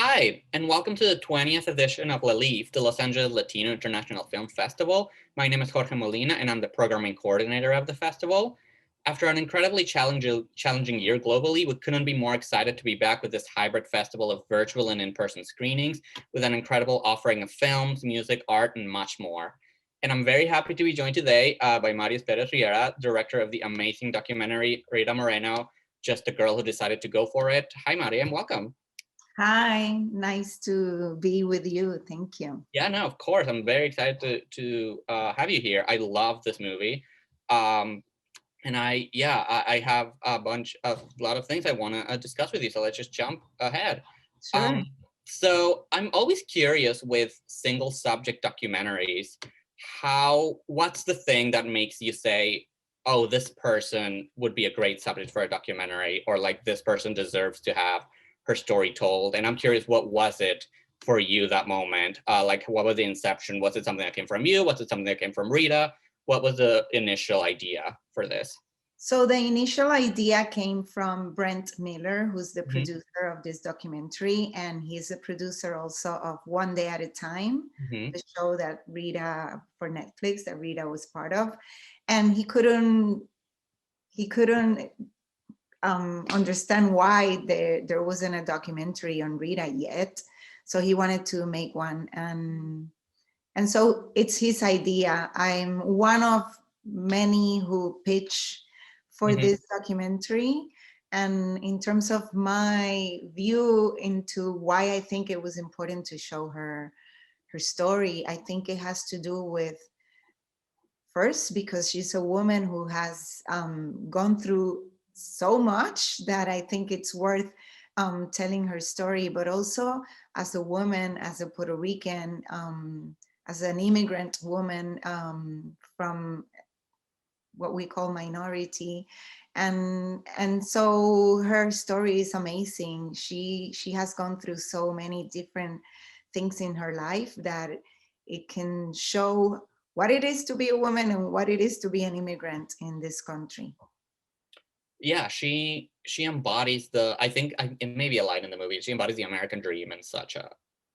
Hi, and welcome to the 20th edition of LALIFF, the Los Angeles Latino International Film Festival. My name is Jorge Molina, and I'm the programming coordinator of the festival. After an incredibly challenging year globally, we couldn't be more excited to be back with this hybrid festival of virtual and in-person screenings with an incredible offering of films, music, art, and much more. And I'm very happy to be joined today by Mariem Pérez Riera, director of the amazing documentary Rita Moreno, Just a Girl Who Decided to Go For It. Hi, Mariem, welcome. Hi, nice to be with you. Thank you. Yeah, no, of course. I'm very excited to have you here. I love this movie. And I have a lot of things I want to discuss with you. So let's just jump ahead. Sure. So I'm always curious with single subject documentaries, what's the thing that makes you say, oh, this person would be a great subject for a documentary, or like this person deserves to have her story told? And I'm curious, what was it for you that moment? Like, what was the inception? Was it something that came from you? Was it something that came from Rita? What was the initial idea for this? So the initial idea came from Brent Miller, who's the Mm-hmm. producer of this documentary, and he's a producer also of One Day at a Time, Mm-hmm. the show that Rita for Netflix that Rita was part of, and he couldn't understand why there wasn't a documentary on Rita yet, so he wanted to make one, and so it's his idea. I'm one of many who pitch for Mm-hmm. this documentary. And in terms of my view into why I think it was important to show her story, I think it has to do with, first, because she's a woman who has gone through so much that I think it's worth telling her story, but also as a woman, as a Puerto Rican, as an immigrant woman from what we call minority, and so her story is amazing. She has gone through so many different things in her life that it can show what it is to be a woman and what it is to be an immigrant in this country. Yeah, she embodies it may be a line in the movie. She embodies the American dream in such a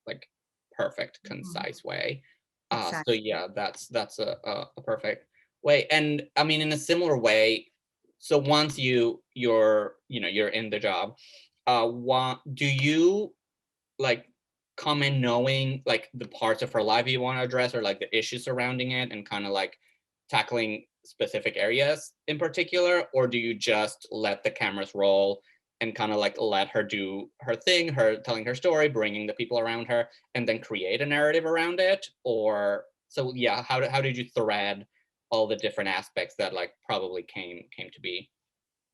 like perfect, Mhm. concise way. So Exactly. yeah, that's a perfect way. And I mean, in a similar way, so once you're in the job, what do you like come in knowing like the parts of her life you want to address, or like the issues surrounding it, and kind of like tackling specific areas in particular? Or do you just let the cameras roll and kind of like let her do her thing, her telling her story, bringing the people around her, and then create a narrative around it? Or so yeah, how did you thread all the different aspects that like probably came to be?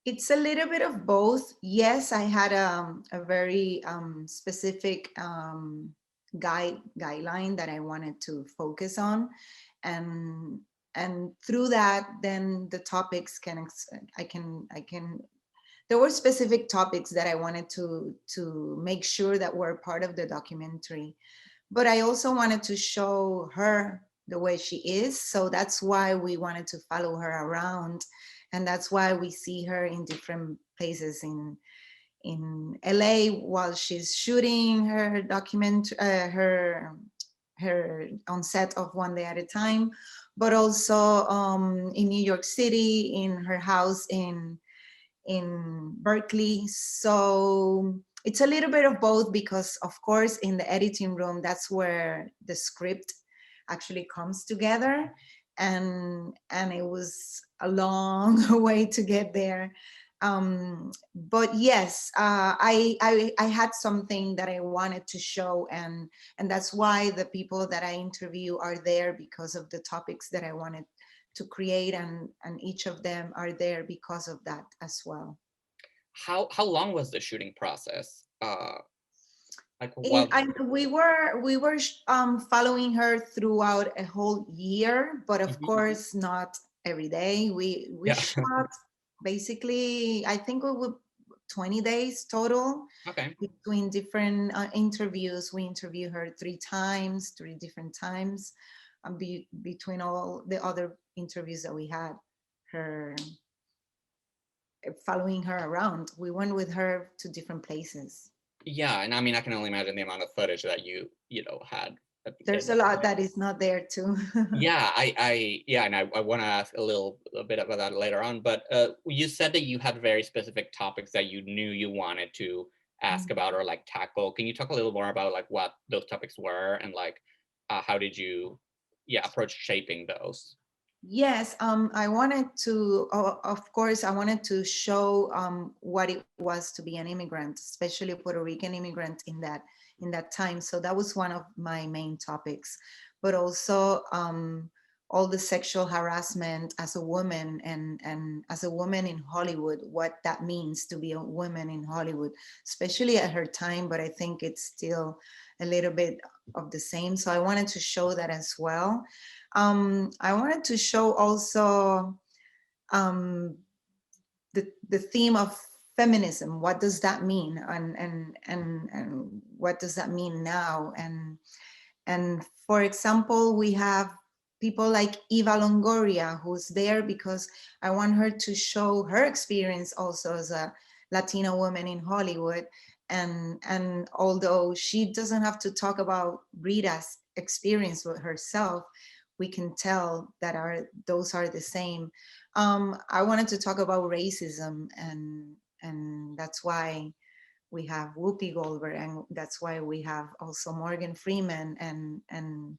It's a little bit of both. Yes, I had a very specific guideline that I wanted to focus on, and through that, then the topics I can. There were specific topics that I wanted to make sure that were part of the documentary, but I also wanted to show her the way she is. So that's why we wanted to follow her around, and that's why we see her in different places in LA while she's shooting her her on set of One Day at a Time, but also in New York City, in her house in Berkeley. So it's a little bit of both because, of course, in the editing room, that's where the script actually comes together, and it was a long way to get there. But yes, I had something that I wanted to show, and that's why the people that I interview are there, because of the topics that I wanted to create, and each of them are there because of that as well. How long was the shooting process? Like In, what? I, we were following her throughout a whole year, but of Mhm. course not every day. We Yeah. shot basically, I think we would 20 days total Okay. between different interviews. We interview her three different times, between all the other interviews that we had her, following her around. We went with her to different places. Yeah, and I mean, I can only imagine the amount of footage that you know had There's in a the lot beginning. that is not there too. Yeah, yeah, and I want to ask a bit about that later on. But you said that you had very specific topics that you knew you wanted to ask about or like tackle. Can you talk a little more about like what those topics were and like how did you, yeah, approach shaping those? Yes, I wanted to, of course, I wanted to show what it was to be an immigrant, especially a Puerto Rican immigrant in that time. So that was one of my main topics, but also all the sexual harassment as a woman and as a woman in Hollywood, what that means to be a woman in Hollywood, especially at her time. But I think it's still a little bit of the same. So I wanted to show that as well. I wanted to show also um, the theme of feminism. What does that mean, and what does that mean now? And for example, we have people like Eva Longoria, who's there because I want her to show her experience also as a Latina woman in Hollywood. And although she doesn't have to talk about Rita's experience with herself, we can tell that those are the same. I wanted to talk about racism, and that's why we have Whoopi Goldberg, and that's why we have also Morgan Freeman and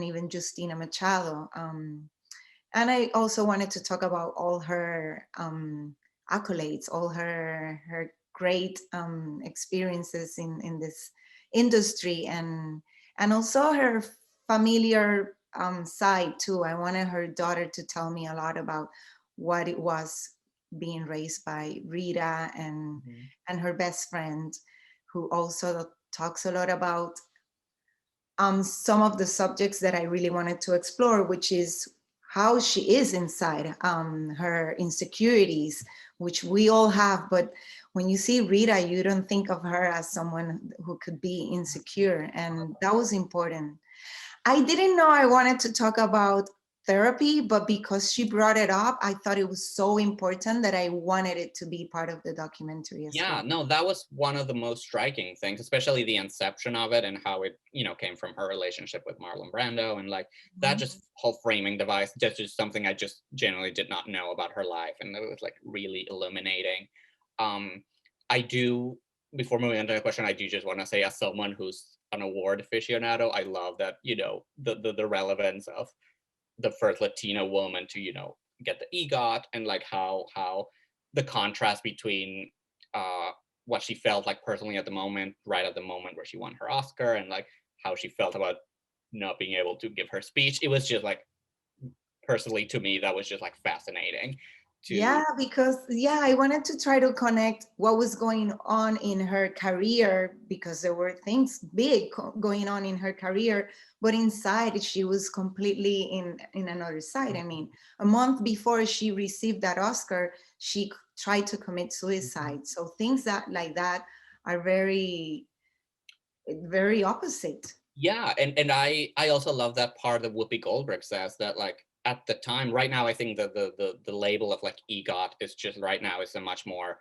even Justina Machado. And I also wanted to talk about all her accolades, all her great experiences in this industry, and also her familiar side too. I wanted her daughter to tell me a lot about what it was being raised by Rita Mhm. and her best friend, who also talks a lot about some of the subjects that I really wanted to explore, which is how she is inside, her insecurities, which we all have. But when you see Rita, you don't think of her as someone who could be insecure. And that was important. I didn't know I wanted to talk about therapy, but because she brought it up, I thought it was so important that I wanted it to be part of the documentary as Yeah, well. no, that was one of the most striking things, especially the inception of it and how it, came from her relationship with Marlon Brando and like that Mhm. just whole framing device, that's just something I just genuinely did not know about her life. And it was like really illuminating. Um, I do, before moving on to the question, I do just want to say as someone who's an award aficionado, I love that, the relevance of the first Latino woman to, get the EGOT and like how the contrast between uh what she felt like personally at the moment, right at the moment where she won her Oscar, and like how she felt about not being able to give her speech. It was just like personally to me that was just like fascinating to Yeah, because I wanted to try to connect what was going on in her career because there were things big going on in her career, but inside she was completely in another side. I mean, a month before she received that Oscar, she tried to commit suicide. So things that like that are very opposite. yeah, and I also love that part that Whoopi Goldberg says that like at the time, right now I think that the label of like EGOT is just right now is a much more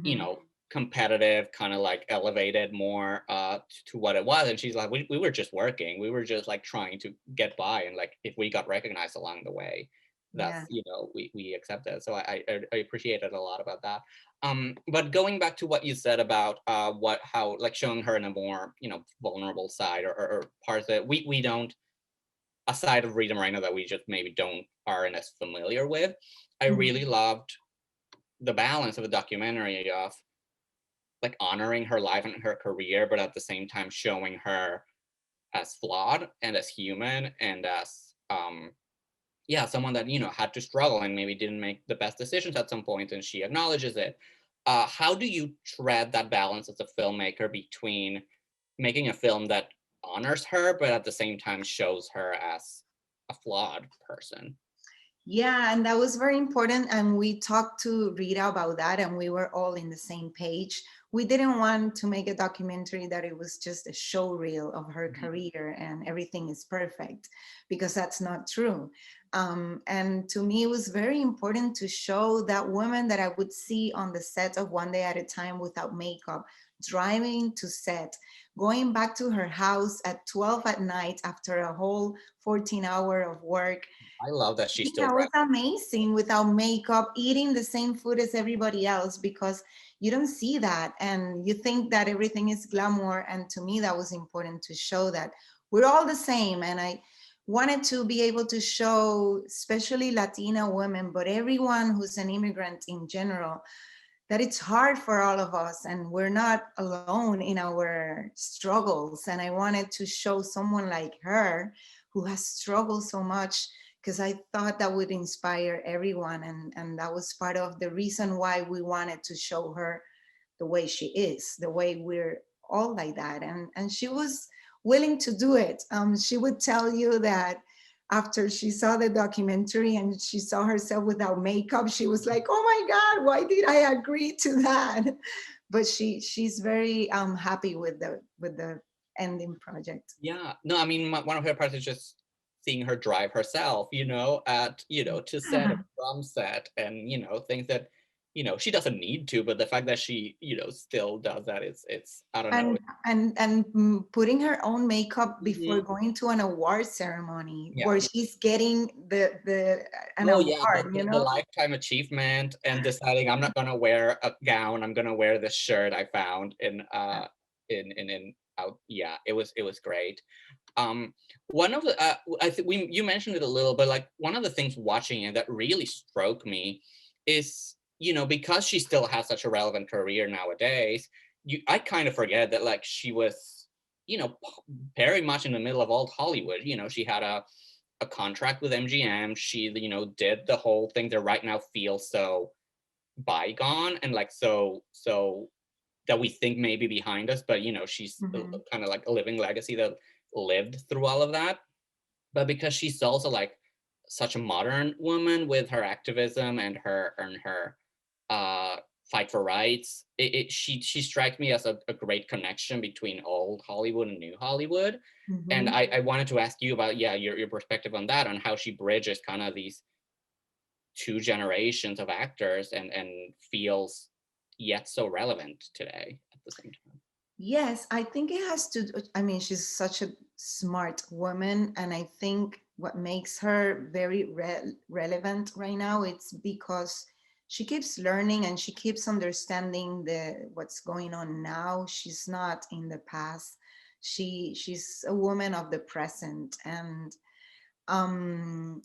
you Mhm. know, competitive, kind of like elevated more to what it was. And she's like, we were just working. We were just like trying to get by. And like, if we got recognized along the way, that's, Yeah. we accept it. So I appreciated a lot about that. But going back to what you said about how like showing her in a more, vulnerable side or parts that we don't, a side of Rita Moreno that we just maybe don't aren't as familiar with. I Mhm. really loved the balance of the documentary of like honoring her life and her career, but at the same time showing her as flawed and as human and as yeah, someone that had to struggle and maybe didn't make the best decisions at some point, and she acknowledges it. How do you tread that balance as a filmmaker between making a film that honors her, but at the same time shows her as a flawed person? Yeah, and that was very important. And we talked to Rita about that, and we were all in the same page. We didn't want to make a documentary that it was just a show reel of her Mhm. career and everything is perfect, because that's not true. And to me, it was very important to show that woman that I would see on the set of One Day at a Time without makeup, driving to set, going back to her house at 12 at night after a whole 14-hour of work. I love that she's still Yeah, it was rapping. amazing without makeup, eating the same food as everybody else, because you don't see that and you think that everything is glamour. And to me, that was important to show that we're all the same. And I wanted to be able to show, especially Latina women, but everyone who's an immigrant in general, that it's hard for all of us and we're not alone in our struggles. And I wanted to show someone like her who has struggled so much, because I thought that would inspire everyone. And that was part of the reason why we wanted to show her the way she is, the way we're all like that. And she was willing to do it. She would tell you that after she saw the documentary and she saw herself without makeup, she was like, "Oh my God, why did I agree to that?" But she's very happy with the ending project. Yeah, no, I mean, one of her parts is just seeing her drive herself, at, to set and from set, and, things that, she doesn't need to, but the fact that she, still does that, it's, I don't know. And putting her own makeup before Mhm. going to an award ceremony Yeah. where she's getting the an Oh yeah, award, you the know. lifetime achievement, and deciding I'm not gonna wear a gown, I'm gonna wear this shirt I found in out. Yeah, it was great. One of the I think you mentioned it a little, but like one of the things watching it that really struck me is, because she still has such a relevant career nowadays, I kind of forget that like she was, very much in the middle of old Hollywood. She had a contract with MGM. She, did the whole thing that right now feels so bygone and like so that we think may be behind us, but she's Mhm. kind of like a living legacy that lived through all of that. But because she's also like such a modern woman with her activism and her uh fight for rights, she strikes me as a great connection between old Hollywood and new Hollywood. And Mhm. I wanted to ask you about, yeah, your perspective on that, on how she bridges kind of these two generations of actors and feels yet so relevant today at the same time. Yes, I think it has to. I mean, she's such a smart woman, and I think what makes her very relevant right now, it's because she keeps learning and she keeps understanding the what's going on now. She's not in the past. She's a woman of the present, and um,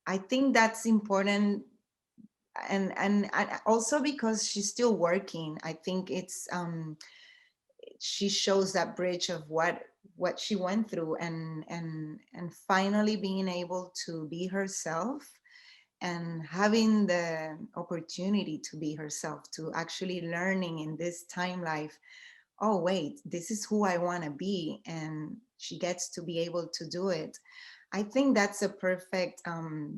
I think that's important. And also because she's still working, I think it's she shows that bridge of what she went through, and finally being able to be herself and having the opportunity to be herself, to actually learning in this time life, oh wait, this is who I want to be, and she gets to be able to do it. I think that's a perfect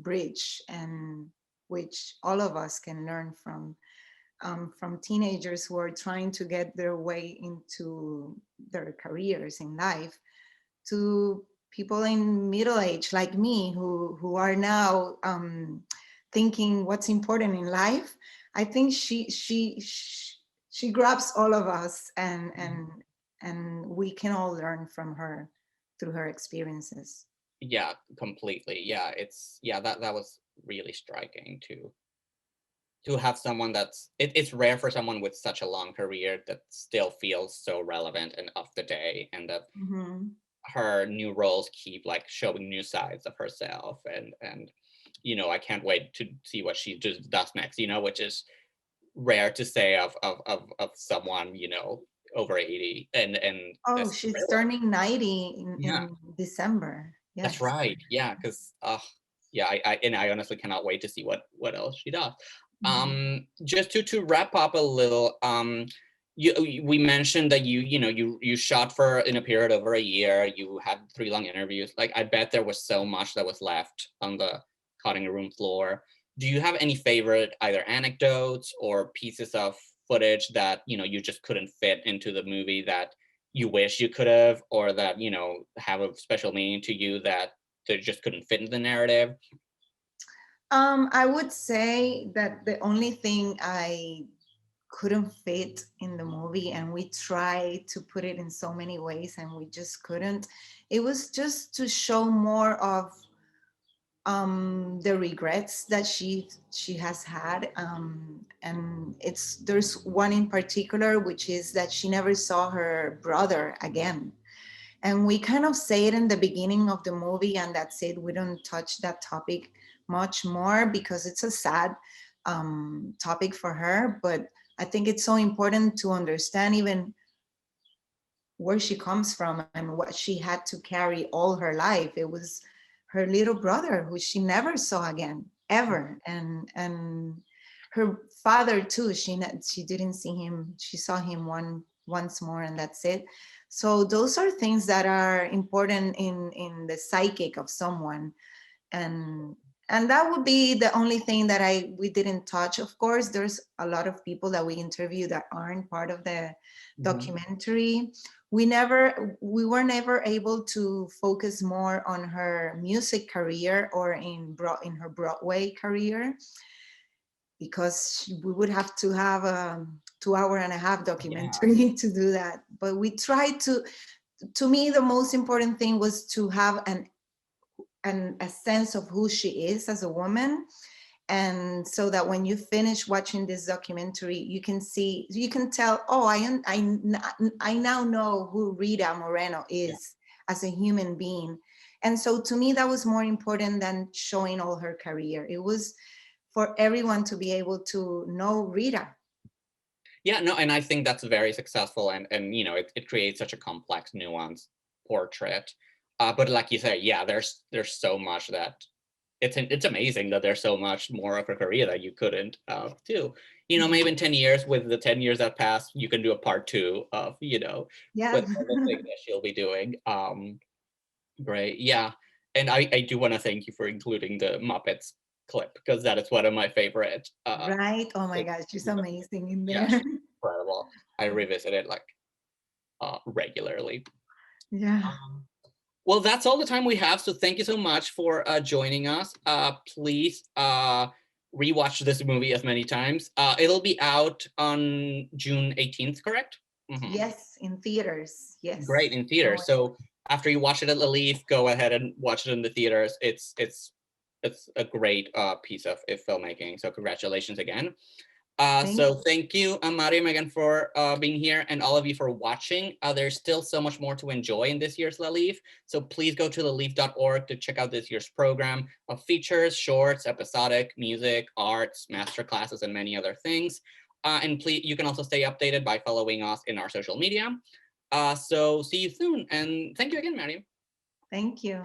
bridge, and which all of us can learn from teenagers who are trying to get their way into their careers in life, to people in middle age like me who are now thinking what's important in life. I think she grabs all of us, and we can all learn from her through her experiences. Yeah, completely. Yeah, that was really striking to have someone it's rare for someone with such a long career that still feels so relevant and of the day, and that Mhm. her new roles keep like showing new sides of herself, and I can't wait to see what she just does next, which is rare to say of someone, over 80, and Oh, that's she's thriller. turning 90 Yeah, in December. that's Yes. right. Yeah, because yeah, I honestly cannot wait to see what else she does. Mhm. Just to wrap up a little, we mentioned that you shot for in a period over a year. You had 3 long interviews. Like, I bet there was so much that was left on the cutting room floor. Do you have any favorite either anecdotes or pieces of footage that you just couldn't fit into the movie that you wish you could have, or that have a special meaning to you that they just couldn't fit in the narrative? I would say that the only thing I couldn't fit in the movie, and we tried to put it in so many ways and we just couldn't. It was just to show more of the regrets that she has had, and it's there's one in particular, which is that she never saw her brother again. And we kind of say it in the beginning of the movie, and that's it. We don't touch that topic much more because it's a sad topic for her. But I think it's so important to understand even where she comes from and what she had to carry all her life. It was her little brother who she never saw again ever, and her father too. She didn't see him. She saw him once more, and that's it. So those are things that are important in the psychic of someone, and and that would be the only thing that I we didn't touch. Of course, there's a lot of people that we interview that aren't part of the Mhm. documentary. We were never able to focus more on her music career or in her Broadway career, because we would have to have a 2 hour and a half Yeah. documentary to do that. But we tried to me, the most important thing was to have a sense of who she is as a woman, and so that when you finish watching this documentary you can tell, oh, I now know who Rita Moreno Yeah. is as a human being. And so to me that was more important than showing all her career. It was for everyone to be able to know Rita. Yeah, no, and I think that's very successful, and it creates such a complex, nuanced portrait. But like you said, yeah, there's so much that it's amazing that there's so much more of her career that you couldn't do. Maybe in 10 years, with the 10 years that passed, you can do a part two of, Yeah. with all the things that she'll be doing. Great, yeah. And I do want to thank you for including the Muppets clip, because that is one of my favorite Right, oh my things. gosh, she's amazing in Yeah, there. she's incredible. I revisit it like regularly. Yeah. Um, well, that's all the time we have. So thank you so much for joining us. Please rewatch this movie as many times. It'll be out on June 18th, correct? Hmm. Yes, in theaters, Great, yes. in Oh, theaters. So after you watch it at LALIFF, go ahead and watch it in the theaters. It's a great piece of filmmaking. So congratulations again. thank So thank you, Mariam, again for being here, and all of you for watching. There's still so much more to enjoy in this year's LALIFF, so please go to lalif.org to check out this year's program of features, shorts, episodic, music, arts, master classes, and many other things. And please, you can also stay updated by following us in our social media. So see you soon, and thank you again, Mariam. thank you.